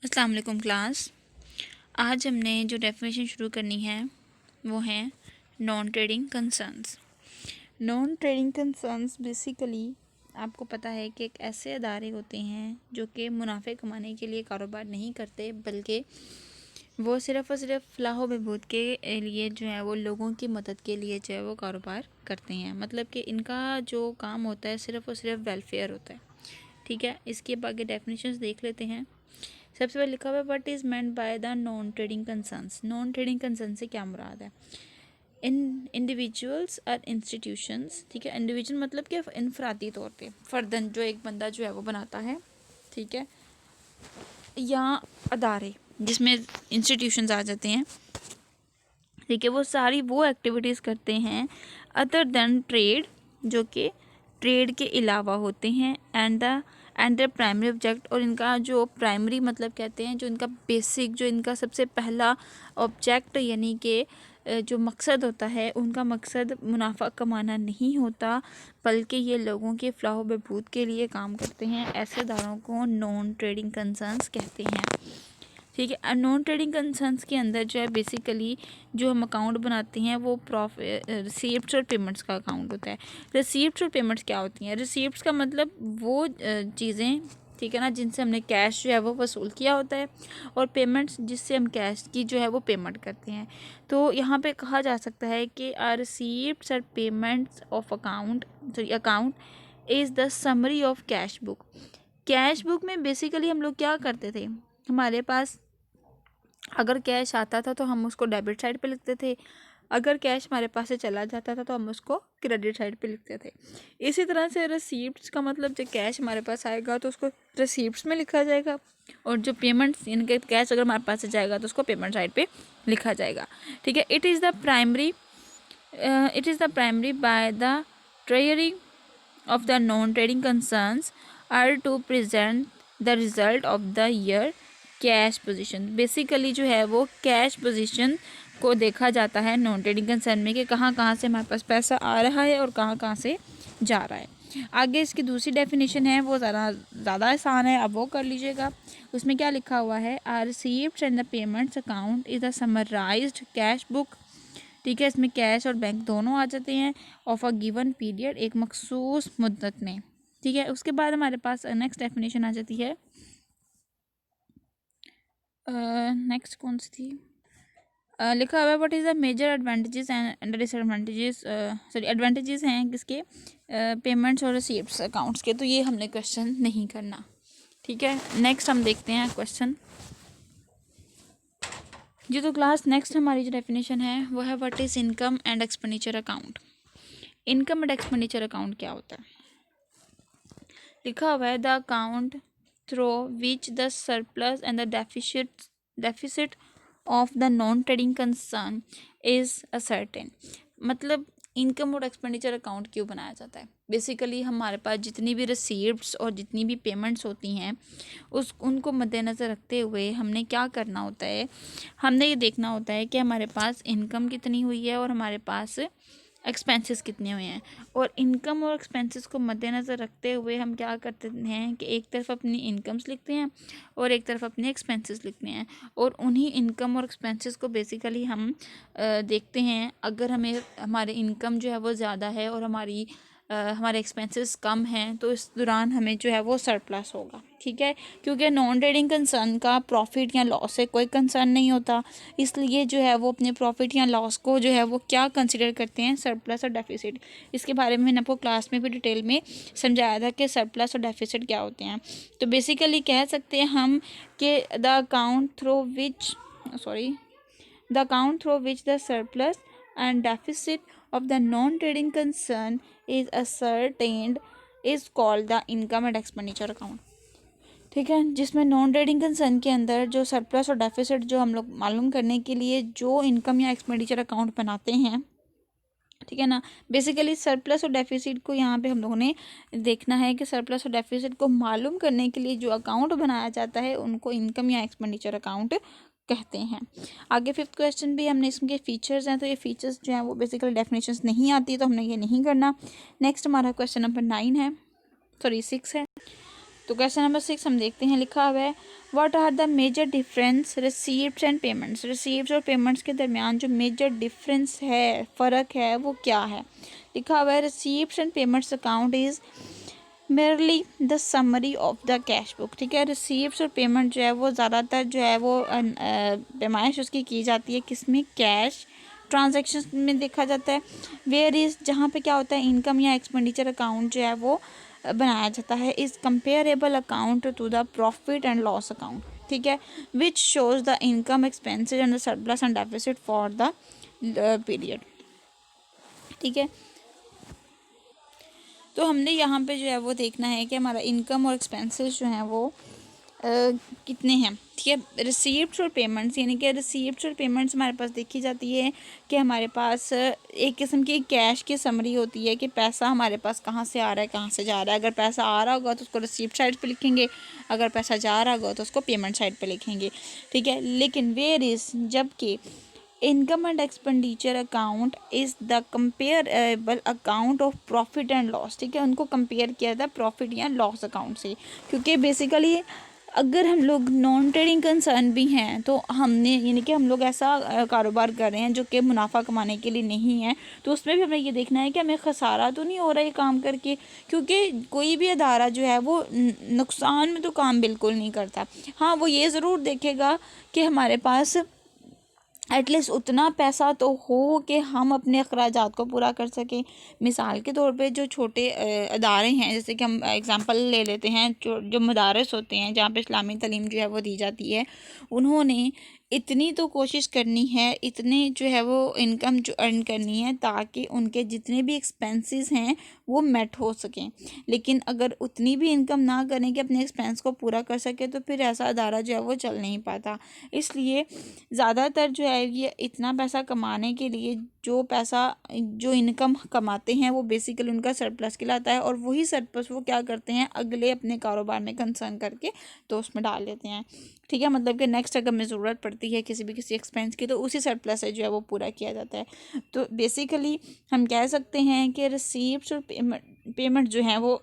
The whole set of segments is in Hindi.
अस्सलाम वालेकुम क्लास। आज हमने जो डेफिनेशन शुरू करनी है वो है non trading concerns. Non trading concerns basically आपको पता है कि एक ऐसे अदारे होते हैं जो कि मुनाफे कमाने के लिए कारोबार नहीं करते, बल्कि वो सिर्फ़ और सिर्फ फलाह व बहबूद के लिए जो है वो लोगों की मदद के लिए जो है वो कारोबार करते हैं। मतलब कि इनका जो काम होता है सिर्फ़ और सिर्फ वेलफेयर होता है। ठीक है, इसके आगे डेफिनेशंस देख लेते हैं। सबसे पहले लिखा हुआ है what is meant by the non trading concerns. Non trading concern से क्या मुराद है? इन इंडिविजुअल्स और इंस्टीट्यूशंस। ठीक है, इंडिविजुअल मतलब कि इनफरादी तौर पे फ़र्दन जो एक बंदा जो है वो बनाता है, ठीक है, या अदारे जिसमें इंस्टीट्यूशंस आ जाते हैं, ठीक है, वो सारी वो एक्टिविटीज़ करते हैं अदर देन ट्रेड, जो कि ट्रेड के अलावा होते हैं, एंड द प्राइमरी ऑब्जेक्ट, और इनका जो प्राइमरी मतलब कहते हैं जो इनका बेसिक, जो इनका सबसे पहला ऑब्जेक्ट यानी कि जो मकसद होता है, उनका मकसद मुनाफा कमाना नहीं होता, बल्कि ये लोगों के फलाह बहबूद के लिए काम करते हैं। ऐसे इदारों को नॉन ट्रेडिंग कंसर्न्स कहते हैं। ठीक है, नॉन ट्रेडिंग कंसर्न्स के अंदर जो है बेसिकली जो हम अकाउंट बनाते हैं वो रिसीप्ट्स और पेमेंट्स का अकाउंट होता है। रिसीप्ट्स और पेमेंट्स क्या होती हैं? रिसीप्ट्स का मतलब वो चीज़ें, ठीक है ना, जिनसे हमने कैश जो है वो वसूल किया होता है, और पेमेंट्स जिससे हम कैश की जो है वो पेमेंट करते हैं। तो यहाँ पे कहा जा सकता है कि रिसीप्ट्स और payments of account is the summary of cash book. Cash book में बेसिकली हम लोग क्या करते थे, हमारे पास अगर कैश आता था तो हम उसको डेबिट साइड पे लिखते थे, अगर कैश हमारे पास से चला जाता था तो हम उसको क्रेडिट साइड पे लिखते थे। इसी तरह से रिसीप्ट्स का मतलब जब कैश हमारे पास आएगा तो उसको रिसीप्ट्स में लिखा जाएगा, और जो पेमेंट्स इनके कैश अगर हमारे पास से जाएगा तो उसको पेमेंट साइड पे लिखा जाएगा। ठीक है, it is the primary by the treasury of the non-trading concerns are to present the result of the year cash position. Basically जो है वो कैश पोजीशन को देखा जाता है नॉन ट्रेडिंग कंसर्न में कि कहाँ कहाँ से हमारे पास पैसा आ रहा है और कहाँ कहाँ से जा रहा है। आगे इसकी दूसरी डेफिनेशन है, वो ज़्यादा आसान है, अब वो कर लीजिएगा। उसमें क्या लिखा हुआ है? Are receipts and the payments account is a summarized cash book. ठीक है, इसमें कैश और बैंक दोनों आ जाते हैं ऑफ अ गिवन पीरियड, एक मखसूस मुद्दत में। ठीक है, उसके बाद हमारे पास नेक्स्ट डेफिनेशन आ जाती है। नेक्स्ट कौन सी थी? लिखा हुआ है what is the major advantages and disadvantages. Sorry, advantages हैं किसके? पेमेंट्स और रिसीप्ट्स अकाउंट्स के। तो ये हमने क्वेश्चन नहीं करना। ठीक है, नेक्स्ट हम देखते हैं क्वेश्चन जी। तो क्लास नेक्स्ट हमारी जो डेफिनेशन है वो है what is income and expenditure account. Income and expenditure account क्या होता है? लिखा हुआ है the account through which the surplus and the deficit of the non trading concern is ascertain. मतलब इनकम और एक्सपेंडिचर अकाउंट क्यों बनाया जाता है? बेसिकली हमारे पास जितनी भी रिसीप्ट्स और जितनी भी पेमेंट्स होती हैं उनको मद्देनज़र रखते हुए हमने क्या करना होता है, हमने ये देखना होता है कि हमारे पास इनकम कितनी हुई है और हमारे पास एक्सपेंसेस कितने हुए हैं। और इनकम और एक्सपेंसेस को मद्देनज़र रखते हुए हम क्या करते हैं कि एक तरफ अपनी इनकम्स लिखते हैं और एक तरफ अपने एक्सपेंसेस लिखते हैं, और उन्हीं इनकम और एक्सपेंसेस को बेसिकली हम देखते हैं। अगर हमें हमारे इनकम जो है वो ज़्यादा है और हमारे एक्सपेंसेस कम हैं तो इस दौरान हमें जो है वो सरप्लस होगा। ठीक है, क्योंकि नॉन ट्रेडिंग कंसर्न का प्रॉफिट या लॉस से कोई कंसर्न नहीं होता, इसलिए जो है वो अपने प्रॉफिट या लॉस को जो है वो क्या कंसिडर करते हैं? सरप्लस और डेफिसिट। इसके बारे में मैंने आपको क्लास में भी डिटेल में समझाया था कि सरप्लस और डेफिसिट क्या होते हैं। तो बेसिकली कह सकते हैं हम कि the account through which the surplus and deficit of the non-trading concern is ascertained is called the income and expenditure account। ठीक है, जिसमें नॉन ट्रेडिंग कंसर्न के अंदर जो सरप्लस और डेफिसिट जो हम लोग मालूम करने के लिए जो इनकम या एक्सपेंडिचर अकाउंट बनाते हैं, ठीक है ना, बेसिकली सरप्लस और डेफिसिट को यहाँ पे हम लोगों ने देखना है कि सरप्लस और डेफिसिट को मालूम करने के लिए जो अकाउंट बनाया जाता है उनको इनकम या एक्सपेंडिचर अकाउंट कहते हैं। आगे फिफ्थ क्वेश्चन भी हमने इसके फीचर्स हैं, तो ये फीचर्स जो हैं वो बेसिकली डेफिनेशंस नहीं आती, तो हमने ये नहीं करना। नेक्स्ट हमारा क्वेश्चन नंबर 6 है। तो क्वेश्चन नंबर 6 हम देखते हैं, लिखा हुआ है what are the major difference receipts and payments. Receipts और पेमेंट्स के दरमियान जो मेजर डिफरेंस है, फ़र्क है, वो क्या है। लिखा हुआ है receipts and payments account is merely the summary of the cash book. ठीक है, रिसीप्ट्स और पेमेंट जो है वो ज़्यादातर जो है वो पैमाइश उसकी की जाती है किस में, कैश ट्रांजैक्शंस में देखा जाता है। वेयर इज़, जहाँ पे क्या होता है, इनकम या एक्सपेंडिचर अकाउंट जो है वो बनाया जाता है। Is comparable account to the profit and loss account. ठीक है, which shows the income expenses and the surplus and deficit for the period. ठीक है, तो हमने यहाँ पे जो है वो देखना है कि हमारा इनकम और एक्सपेंसेस जो हैं वो कितने हैं। ठीक है, रिसीप्ट्स और पेमेंट्स, यानी कि रिसीप्ट्स और पेमेंट्स हमारे पास देखी जाती है कि हमारे पास एक किस्म की कैश की समरी होती है कि पैसा हमारे पास कहाँ से आ रहा है, कहाँ से जा रहा है। अगर पैसा आ रहा होगा तो उसको रिसीप्ट साइड पे लिखेंगे, अगर पैसा जा रहा होगा तो उसको पेमेंट साइड पे लिखेंगे। ठीक है, लेकिन वेयर इज़, जबकि income and expenditure account is the comparable account of profit and loss. ठीक है, उनको कंपेयर किया था प्रॉफिट या लॉस अकाउंट से, क्योंकि बेसिकली अगर हम लोग नॉन ट्रेडिंग कंसर्न भी हैं तो हमने, यानी कि हम लोग ऐसा कारोबार कर रहे हैं जो कि मुनाफा कमाने के लिए नहीं है, तो उसमें भी हमें ये देखना है कि हमें खसारा तो नहीं हो रहा है काम करके, क्योंकि कोई भी अदारा जो है वो नुकसान में तो काम बिल्कुल नहीं करता। हाँ, वो ये ज़रूर देखेगा कि हमारे पास एटलीस्ट उतना पैसा तो हो कि हम अपने अखराजात को पूरा कर सकें। मिसाल के तौर पे जो छोटे अदारे हैं, जैसे कि हम एग्ज़ाम्पल ले लेते हैं, जो मदारस होते हैं जहाँ पे इस्लामी तालीम जो है वो दी जाती है, उन्होंने इतनी तो कोशिश करनी है, इतनी जो है वो इनकम जो अर्न करनी है ताकि उनके जितने भी एक्सपेंसेस हैं वो मेट हो सकें। लेकिन अगर उतनी भी इनकम ना करें कि अपने एक्सपेंस को पूरा कर सके तो फिर ऐसा अदारा जो है वो चल नहीं पाता। इसलिए ज़्यादातर जो है ये इतना पैसा कमाने के लिए जो इनकम कमाते हैं वो बेसिकली उनका सरप्लस कहलाता है, और वही सरप्लस वो क्या करते हैं, अगले अपने कारोबार में कंसर्न करके तो उसमें डाल देते हैं। ठीक है, मतलब कि नेक्स्ट अगर हमें ज़रूरत पड़ती है किसी एक्सपेंस की तो उसी सरप्लस से जो है वो पूरा किया जाता है। तो बेसिकली हम कह सकते हैं कि रिसीप्ट्स और पेमेंट जो हैं वो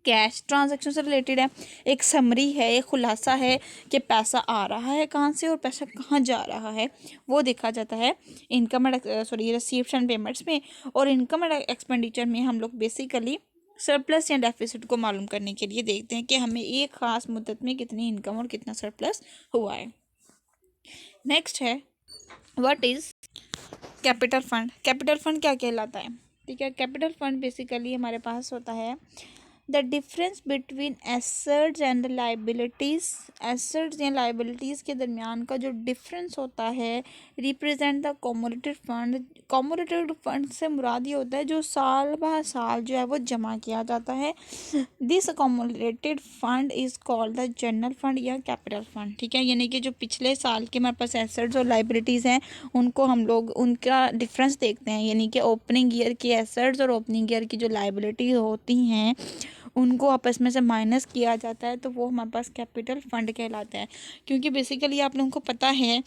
कैश ट्रांजैक्शन से रिलेटेड है, एक समरी है, एक खुलासा है कि पैसा आ रहा है कहाँ से और पैसा कहाँ जा रहा है, वो देखा जाता है income and receipts and payments में। और इनकम एंड एक्सपेंडिचर में हम लोग बेसिकली सरप्लस या डेफिसिट को मालूम करने के लिए देखते हैं कि हमें एक ख़ास मुद्दत में कितनी इनकम और कितना सरप्लस हुआ है। नेक्स्ट है what is capital fund. Capital fund क्या कहलाता है। ठीक है, कैपिटल फंड बेसिकली हमारे पास होता है the difference between assets and liabilities. Assets या लाइबिलिटीज़ के दरमियान का जो डिफरेंस होता है represent the cumulative fund. Cumulative fund से मुराद ये होता है जो साल ब साल जो है वो जमा किया जाता है। This cumulated fund is called the general fund या कैपिटल फंड। ठीक है, यानी कि जो पिछले साल के हमारे पास एसेट्स और लाइबिलिटीज़ हैं उनको हम लोग उनका डिफरेंस देखते हैं, यानी कि ओपनिंग ईयर की एसेट्स और ओपनिंग ईयर की जो लाइबिलिटीज़ होती हैं उनको आपस में से माइनस किया जाता है, तो वो हमारे पास कैपिटल फंड कहलाता है। क्योंकि बेसिकली आप लोगों को पता है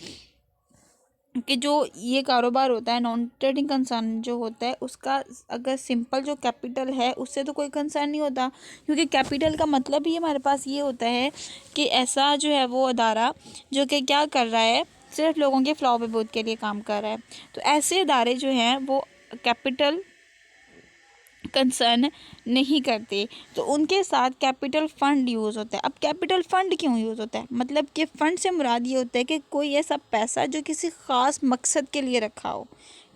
कि जो ये कारोबार होता है नॉन ट्रेडिंग कंसर्न जो होता है उसका अगर सिंपल जो कैपिटल है उससे तो कोई कंसर्न नहीं होता, क्योंकि कैपिटल का मतलब ही हमारे पास ये होता है कि ऐसा जो है वो अदारा जो कि क्या कर रहा है, सिर्फ लोगों के फ्लाह बहबूद के लिए काम कर रहा है। तो ऐसे अदारे जो हैं वो कैपिटल कंसर्न नहीं करते, तो उनके साथ कैपिटल फंड यूज़ होता है। अब कैपिटल फंड क्यों यूज़ होता है, मतलब कि फ़ंड से मुराद ये होता है कि कोई ऐसा पैसा जो किसी ख़ास मकसद के लिए रखा हो।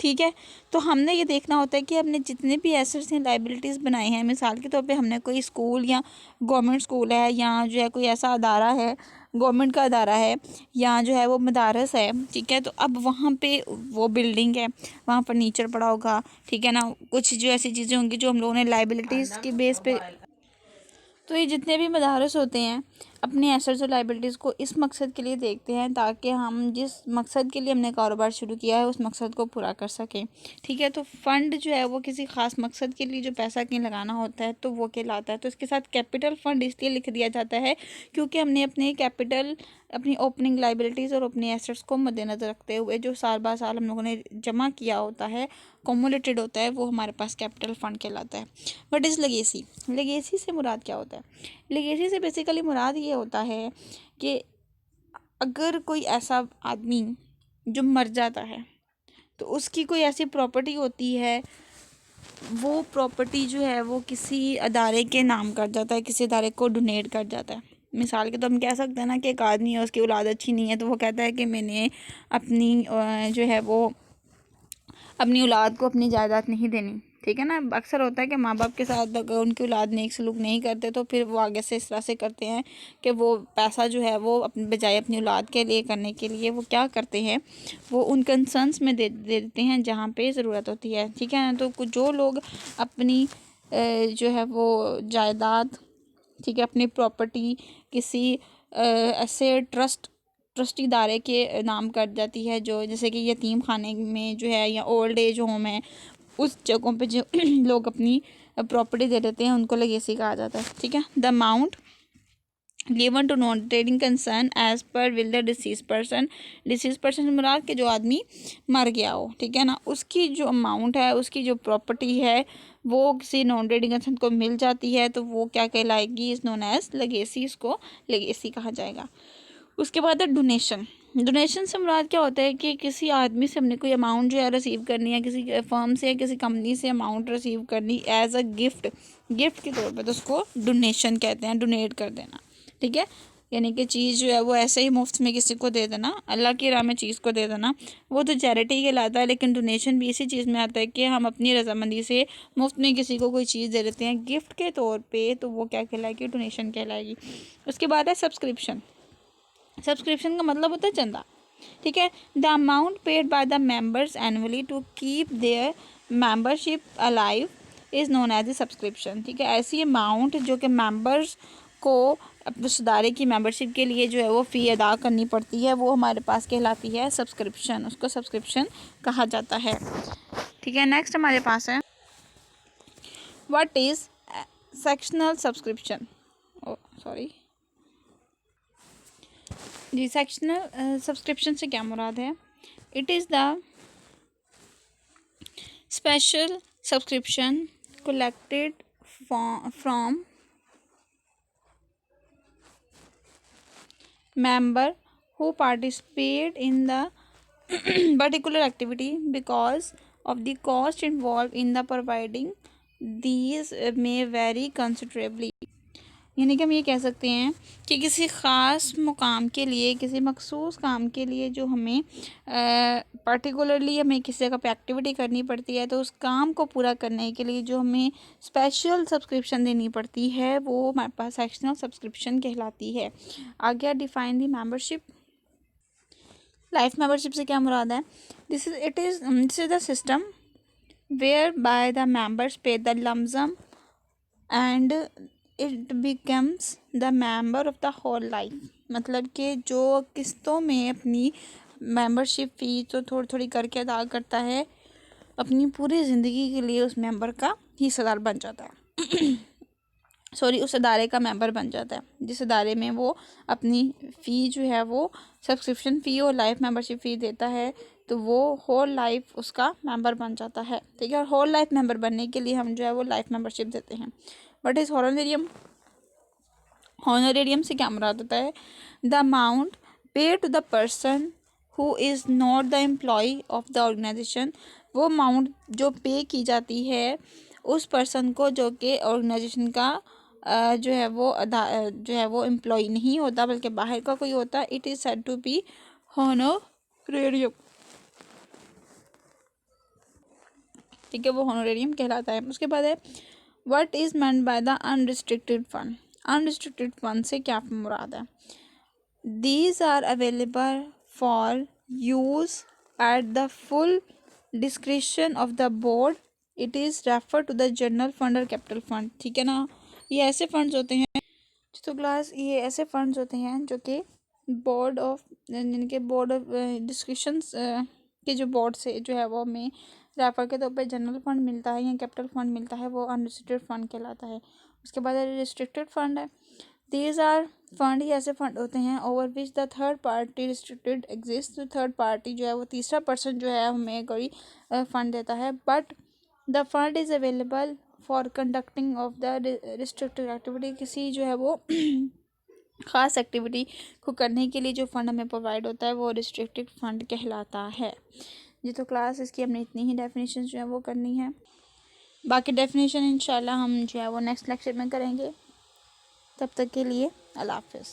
ठीक है, तो हमने ये देखना होता है कि हमने जितने भी एसेट्स या लाइबिलिटीज़ बनाए हैं, मिसाल के तौर पे हमने कोई स्कूल या गवर्नमेंट स्कूल है या जो है कोई ऐसा अदारा है गवर्नमेंट का अदारा है या जो है वो मदारस है। ठीक है, तो अब वहाँ पे वो बिल्डिंग है, वहाँ फर्नीचर पड़ा होगा, ठीक है ना, कुछ जो ऐसी चीज़ें होंगी जो हम लोगों ने लाइबिलिटीज़ के बेस पे। तो ये जितने भी मदारस होते हैं अपने एसेट्स और लाइबिलिटीज़ को इस मकसद के लिए देखते हैं ताकि हम जिस मकसद के लिए हमने कारोबार शुरू किया है उस मकसद को पूरा कर सकें। ठीक है, तो फंड जो है वो किसी ख़ास मकसद के लिए जो पैसा कहीं लगाना होता है तो वो कहलाता है। तो इसके साथ कैपिटल फंड इसलिए लिख दिया जाता है क्योंकि हमने अपने कैपिटल, अपनी ओपनिंग लाइबिलिटीज़ और अपने एसेट्स को मद्देनज़र रखते हुए जो साल बार साल हम लोगों ने जमा किया होता है, कम्युलेटेड होता है, वो हमारे पास कैपिटल फंड कहलाता है। What is legacy? लेगेसी से मुराद क्या होता है? लेगेसी से बेसिकली मुराद ये होता है कि अगर कोई ऐसा आदमी जो मर जाता है तो उसकी कोई ऐसी प्रॉपर्टी होती है, वो प्रॉपर्टी जो है वो किसी अदारे के नाम कर जाता है, किसी अदारे को डोनेट कर जाता है। मिसाल के तो हम कह सकते हैं ना कि एक आदमी है, उसकी औलाद अच्छी नहीं है, तो वो कहता है कि मैंने अपनी जो है वो अपनी औलाद को अपनी जायदाद नहीं देनी। ठीक है ना, अक्सर होता है कि माँ बाप के साथ अगर उनकी औलाद नेक सलूक नहीं करते तो फिर वो आगे से इस तरह से करते हैं कि वो पैसा जो है वो अपने बजाय अपनी औलाद के लिए करने के लिए वो क्या करते हैं, वो उन कंसर्न्स में दे देते हैं जहाँ पे ज़रूरत होती है। ठीक है ना, तो जो लोग अपनी जो है वो जायदाद, ठीक है, अपनी प्रॉपर्टी किसी ऐसे ट्रस्ट इदारे के नाम कर जाती है, जो जैसे कि यतीम खाने में जो है या ओल्ड एज होम है, उस जगहों पे जो लोग अपनी प्रॉपर्टी दे देते हैं उनको लेगेसी कहा जाता है। ठीक है, the amount given to non trading concern as per will the deceased person. Deceased person से मुराद के जो आदमी मर गया हो, ठीक है ना, उसकी जो अमाउंट है, उसकी जो प्रॉपर्टी है वो किसी नॉन ट्रेडिंग कंसर्न को मिल जाती है तो वो क्या कहलाएगी? इज नोन एज लेगेसी, इसको लेगेसी कहा जाएगा। उसके बाद है डोनेशन। डोनेशन से मुराद क्या होता है कि किसी आदमी से हमने कोई अमाउंट जो है रिसीव करनी है, किसी फर्म से या किसी कंपनी से अमाउंट रिसीव करनी एज अ गिफ्ट, गिफ्ट के तौर पे, तो उसको डोनेशन कहते हैं, डोनेट कर देना। ठीक है, यानी कि चीज़ जो है वो ऐसे ही मुफ्त में किसी को दे देना, अल्लाह की राह में चीज़ को दे देना, वो तो चैरिटी कहलाता है। लेकिन डोनेशन भी इसी चीज़ में आता है कि हम अपनी रजामंदी से मुफ्त में किसी को कोई चीज़ दे देते हैं गिफ्ट के तौर पे, तो वो क्या कहलाएगी? डोनेशन कहलाएगी। उसके बाद है सब्सक्रिप्शन। सब्सक्रिप्शन का मतलब होता है चंदा। ठीक है, the amount paid by the members annually to keep their membership alive is known as a subscription. ठीक है, ऐसी अमाउंट जो कि मेंबर्स को उस इदारे की मेंबरशिप के लिए जो है वो फ़ी अदा करनी पड़ती है, वो हमारे पास कहलाती है सब्सक्रिप्शन, उसको सब्सक्रिप्शन कहा जाता है। ठीक है, नेक्स्ट हमारे पास है what is sectional subscription. Sorry जी, सेक्शनल सब्सक्रिप्शन से क्या मुराद है? It is the special subscription collected from member who participate in the particular activity because of the cost involved in the providing these may vary considerably। यानी कि हम ये कह सकते हैं कि किसी ख़ास मुकाम के लिए, किसी मखसूस काम के लिए जो हमें पर्टिकुलरली हमें किसी जगह पे एक्टिविटी करनी पड़ती है, तो उस काम को पूरा करने के लिए जो हमें स्पेशल सब्सक्रिप्शन देनी पड़ती है वो हमारे पास सेक्शनल सब्सक्रिप्शन कहलाती है। आगे define the membership. Life membership से क्या मुराद है? This is the system whereby the members pay the lump sum and it becomes the member of the whole life. मतलब कि जो किस्तों में अपनी मेंबरशिप फ़ी तो थोड़ी थोड़ी करके अदा करता है, अपनी पूरी ज़िंदगी के लिए उस मेंबर का हिस्सेदार बन जाता है सॉरी उस अदारे का मेंबर बन जाता है, जिस अदारे में वो अपनी फ़ी जो है वो सब्सक्रिप्शन फ़ी और लाइफ मेंबरशिप फ़ी देता है, तो वो होल लाइफ उसका मेंबर बन जाता है। ठीक है, और होल लाइफ मेंबर बनने के लिए हम जो है वो लाइफ मेंबरशिप देते हैं। What is हॉनरेरियम? हॉनरेरियम से क्या मुराद होता है? The amount paid to the person who is not the employ of the organisation. वो अमाउंट जो पे की जाती है उस पर्सन को जो कि ऑर्गेनाइजेशन का जो है वो एम्प्लॉय नहीं होता बल्कि बाहर का कोई होता, it is said to be honorarium. ठीक है, वो हॉनरेरियम कहलाता है। उसके बाद है what is meant by the unrestricted fund. Unrestricted fund से क्या मुराद है? These are available for use at the full description of the board. It is refer to the general fund और कैपिटल फंड। ठीक है ना, ये ऐसे फंड्स होते हैं तो क्लास ये ऐसे फंड्स होते हैं जो कि बोर्ड ऑफ जिनके बोर्ड ऑफ डिस्कशंस के जो बोर्ड से जो है वो हमें रेफर के तौर पे जनरल फंड मिलता है या कैपिटल फंड मिलता है, वो अनरिस्ट्रिक्टेड फंड कहलाता है। उसके बाद रिस्ट्रिक्टेड फंड है। दीज आर फंड ही ऐसे फंड होते हैं over which the third party restricted exist. तो थर्ड पार्टी जो है वो तीसरा पर्सन जो है हमें कोई फंड देता है, but the fund is available for conducting of the restricted activity. किसी जो है वो ख़ास एक्टिविटी को करने के लिए जो फंड हमें प्रोवाइड होता है वो रिस्ट्रिक्टेड फंड कहलाता है जी। तो क्लास इसकी हमने इतनी ही डेफिनेशन जो है वो करनी है। बाकी डेफिनेशन इंशाल्लाह हम जो है वो नेक्स्ट लेक्चर में करेंगे। तब तक के लिए अल्लाह हाफ़िज़।